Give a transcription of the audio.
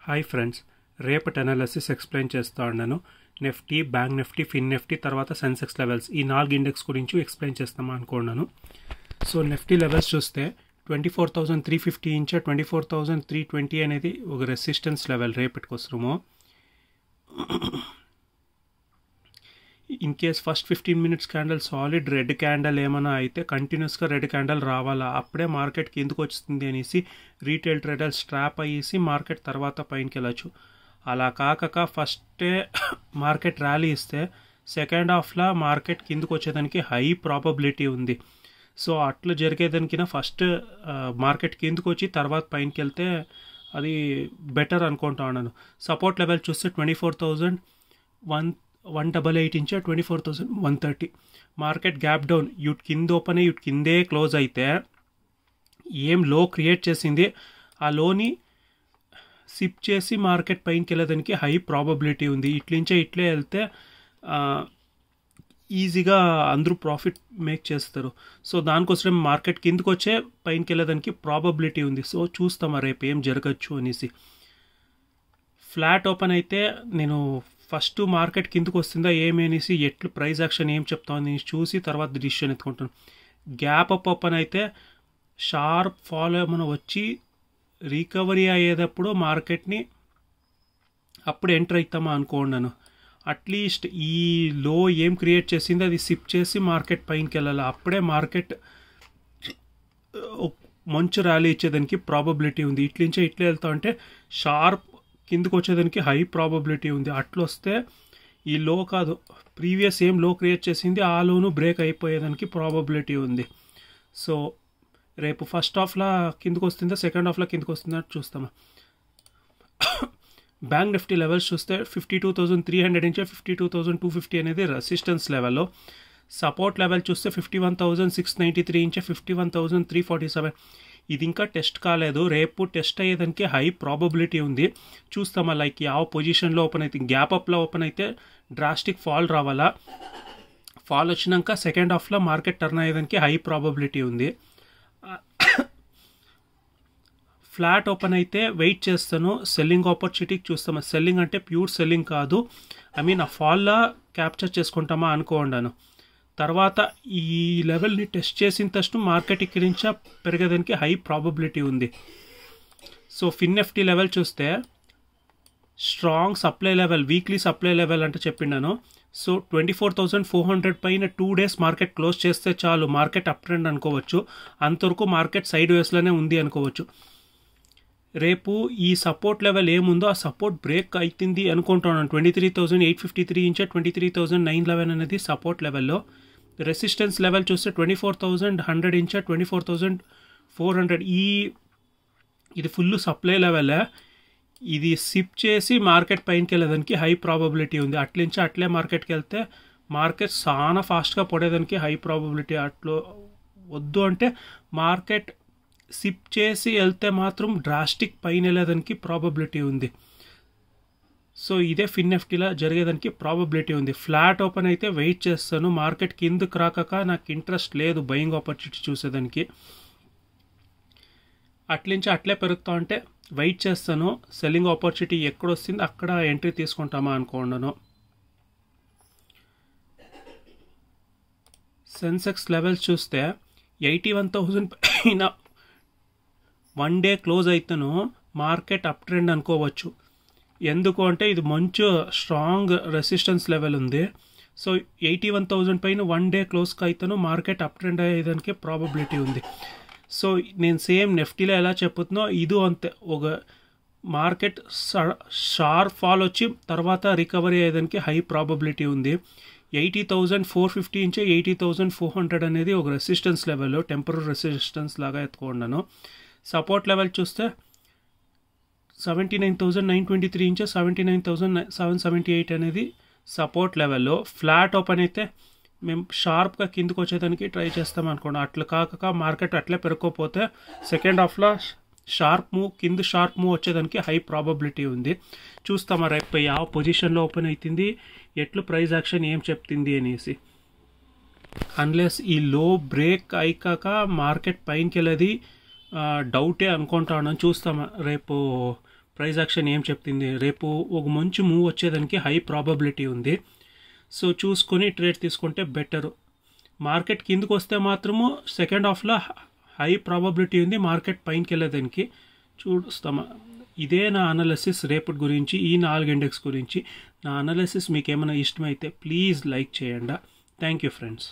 Hi friends, రేపటి analysis explain చేస్తా ఉన్నాను. నిఫ్టీ, బ్యాంక్ నిఫ్టీ, ఫిన్ నిఫ్టీ, తర్వాత సెన్సెక్స్ లెవెల్స్, ఈ 4 ఇండెక్స్ గురించి ఎక్స్ప్లెయిన్ చేస్తామా అనుకున్నాను. సో నిఫ్టీ లెవెల్స్ చూస్తే 24,350 ఇంచా 24,320 అనేది ఒక రెసిస్టెన్స్ లెవెల్ రేపటి కోసము. In case first 15 minutes candle solid red candle ఏమైనా అయితే కంటిన్యూస్గా రెడ్ క్యాండల్ రావాలా, అప్పుడే మార్కెట్కి ఎందుకు వస్తుంది అనేసి రీటైల్ ట్రేడర్స్ స్ట్రాప్ అయ్యేసి మార్కెట్ తర్వాత పైనకి వెళ్ళచ్చు. అలా కాక ఫస్టే మార్కెట్ ర్యాలీ ఇస్తే సెకండ్ హాఫ్లో మార్కెట్ కిందకు వచ్చేదానికి హై ప్రాబబిలిటీ ఉంది. సో అట్లా జరిగేదానికినా ఫస్ట్ మార్కెట్ కిందకు వచ్చి తర్వాత పైనకి వెళ్తే అది బెటర్ అనుకుంటా ఉన్నాను. సపోర్ట్ లెవెల్ చూస్తే 24,188 ఇంచా 24,130. మార్కెట్ గ్యాప్ డౌన్ ఇటు కింద ఓపెన్ అయ్యి ఇటు కిందే క్లోజ్ అయితే ఏం లో క్రియేట్ చేసింది ఆ లోని సిప్ చేసి మార్కెట్ పైనకి వెళ్ళేదానికి హై ప్రాబబిలిటీ ఉంది. ఇట్లే వెళ్తే ఈజీగా అందరూ ప్రాఫిట్ మేక్ చేస్తారు. సో దానికోసం మార్కెట్ కిందకు వచ్చే పైనకి వెళ్ళేదానికి ప్రాబబిలిటీ ఉంది. సో చూస్తామా రేపు ఏం జరగచ్చు అనేసి. ఫ్లాట్ ఓపెన్ అయితే నేను ఫస్ట్ మార్కెట్ కిందకు వస్తుందా ఏమి అనేసి ఎట్లు ప్రైస్ యాక్షన్ ఏం చెప్తాను నేను చూసి తర్వాత డిసిషన్ ఎత్తుకుంటాను. గ్యాప్ అప్ ఓపెన్ అయితే షార్ప్ ఫాలో ఏమైనా వచ్చి రికవరీ అయ్యేటప్పుడు మార్కెట్ని అప్పుడు ఎంటర్ అవుతామా అనుకున్నాను. అట్లీస్ట్ ఈ లో ఏం క్రియేట్ చేసింది అది సిప్ చేసి మార్కెట్ పైనకి వెళ్ళాలి, అప్పుడే మార్కెట్ మంచి ర్యాలీ ఇచ్చేదానికి ప్రాబబిలిటీ ఉంది. ఇట్లే వెళ్తా ఉంటే షార్ప్ కిందకు వచ్చేదానికి హై ప్రాబబిలిటీ ఉంది. అట్లా వస్తే ఈ లో కాదు ప్రీవియస్ ఏం లో క్రియేట్ చేసింది ఆ లోను బ్రేక్ అయిపోయేదానికి ప్రాబబిలిటీ ఉంది. సో రేపు ఫస్ట్ హాఫ్లో కిందకు వస్తుందా సెకండ్ హాఫ్లో కిందకు వస్తుందా చూస్తామా. బ్యాంక్ నిఫ్టీ లెవెల్స్ చూస్తే 52,300 ఇంచా 52,250 అనేది రెసిస్టెన్స్ లెవెల్లో. సపోర్ట్ లెవెల్ చూస్తే 51,693 ఇంచా 51,347. ఇది ఇంకా టెస్ట్ కాలేదు, రేపు టెస్ట్ అయ్యేదానికి హై ప్రాబబిలిటీ ఉంది. చూస్తామా లైక్ ಯಾವ పొజిషన్లో ఓపెన్ అయితే గ్యాప్ అప్లో ఓపెన్ అయితే డ్రాస్టిక్ ఫాల్ రావాలా, ఫాల్ వచ్చినాక సెకండ్ హాఫ్లో మార్కెట్ టర్న్ అయ్యేదానికి హై ప్రాబబిలిటీ ఉంది. ఫ్లాట్ ఓపెన్ అయితే వెయిట్ చేస్తాను, సెల్లింగ్ ఆపర్చునిటీకి చూస్తామా. సెల్లింగ్ అంటే ప్యూర్ సెల్లింగ్ కాదు, ఆ ఫాల్లో క్యాప్చర్ చేసుకుంటామా అనుకోండాను. తర్వాత ఈ లెవెల్ని టెస్ట్ చేసిన తక్షణ మార్కెట్ ఇక్కడి నుంచా పెరిగేదానికి హై ప్రాబబిలిటీ ఉంది. సో ఫిన్ నిఫ్టీ లెవెల్ చూస్తే strong supply level, weekly supply level అంటే చెప్పిండాను. సో 24,400 పైన 2 డేస్ మార్కెట్ క్లోజ్ చేస్తే చాలు మార్కెట్ అప్ ట్రెండ్ అనుకోవచ్చు. అంతవరకు మార్కెట్ సైడ్ వేస్లోనే ఉంది అనుకోవచ్చు. రేపు ఈ సపోర్ట్ లెవెల్ ఏముందో ఆ సపోర్ట్ బ్రేక్ అవుతుంది అనుకుంటున్నాను. 23,853 ఇంచా 23,911 అనేది సపోర్ట్ లెవెల్లో. రెసిస్టెన్స్ లెవెల్ చూస్తే 24,100 ఇంచా 24,400. ఇది ఫుల్ సప్లై లెవెల్. ఇది సిప్ చేసి మార్కెట్ పైనకి వెళ్ళేదానికి హై ప్రాబబిలిటీ ఉంది. అట్లించి అట్లే మార్కెట్కి వెళ్తే మార్కెట్ చాలా ఫాస్ట్గా పడేదానికి హై ప్రాబబిలిటీ. అట్లా వద్దు అంటే మార్కెట్ సిప్ చేసి వెళ్తే మాత్రం డ్రాస్టిక్ పైన వెళ్ళేదానికి ప్రాబబిలిటీ ఉంది. సో ఇదే ఫిన్ నిఫ్టీలో జరిగేదానికి ప్రాబబిలిటీ ఉంది. ఫ్లాట్ ఓపెన్ అయితే వెయిట్ చేస్తాను, మార్కెట్ కిందకు రాక నాకు ఇంట్రెస్ట్ లేదు బయింగ్ ఆపర్చునిటీ చూసేదానికి. అట్లించి అట్లే పెరుగుతా ఉంటే వెయిట్ చేస్తాను, సెల్లింగ్ ఆపర్చునిటీ ఎక్కడ వస్తుంది అక్కడ ఎంట్రీ తీసుకుంటామా అనుకున్నాను. సెన్సెక్స్ లెవెల్స్ చూస్తే 81,000 పైన 1 డే క్లోజ్ అయితేను మార్కెట్ అప్ ట్రెండ్ అనుకోవచ్చు. ఎందుకు అంటే ఇది మంచి స్ట్రాంగ్ రెసిస్టెన్స్ లెవెల్ ఉంది. సో 81,000 పైన 1 డే క్లోజ్కి అయితేను మార్కెట్ అప్ ట్రెండ్ అయ్యేదానికి ప్రాబబిలిటీ ఉంది. సో నేను సేమ్ నిఫ్టీలో ఎలా చెప్పుతున్నా ఇది అంతే, ఒక మార్కెట్ షార్ప్ ఫాల్ వచ్చి తర్వాత రికవరీ అయ్యేదానికి హై ప్రాబబిలిటీ ఉంది. 80,450 ఇంచే 80,400 అనేది ఒక రెసిస్టెన్స్ లెవెల్లో టెంపరరీ రెసిస్టెన్స్ లాగా ఎత్తుకున్నాను. సపోర్ట్ లెవెల్ చూస్తే 79,923 ఇంచా 79,778 అనేది సపోర్ట్ లెవెల్లో. ఫ్లాట్ ఓపెన్ అయితే మేము షార్ప్గా కిందకు వచ్చేదానికి ట్రై చేస్తాం అనుకోండి. అట్లా కాక మార్కెట్ అట్లే పెరుక్కోపోతే సెకండ్ హాఫ్లో షార్ప్ మూవ్ వచ్చేదానికి హై ప్రాబబిలిటీ ఉంది. చూస్తామా రేపు ಯಾವ పొజిషన్లో ఓపెన్ అవుతుంది, ఎట్లు ప్రైస్ యాక్షన్ ఏం చెప్తుంది అనేసి. అన్లెస్ ఈ లో బ్రేక్ అయ్యాక మార్కెట్ పైనకి వెళ్ళేది డౌటే అనుకుంటాను. చూస్తాం రేపు ప్రైస్ యాక్షన్ ఏం చెప్తుంది, రేపు ఒక మంచి మూవ్ వచ్చేదానికి హై ప్రాబబిలిటీ ఉంది. సో చూసుకొని ట్రేడ్ తీసుకుంటే బెటరు. మార్కెట్ కిందకు వస్తే మాత్రము సెకండ్ హాఫ్లో హై ప్రాబబిలిటీ ఉంది మార్కెట్ పైనకి వెళ్ళేదానికి. చూస్తామా. ఇదే నా అనాలిసిస్ రేపటి గురించి, ఈ 4 ఇండెక్స్ గురించి. నా అనాలిసిస్ మీకు ఏమైనా ఇష్టమైతే ప్లీజ్ లైక్ చేయండి. Thank you friends.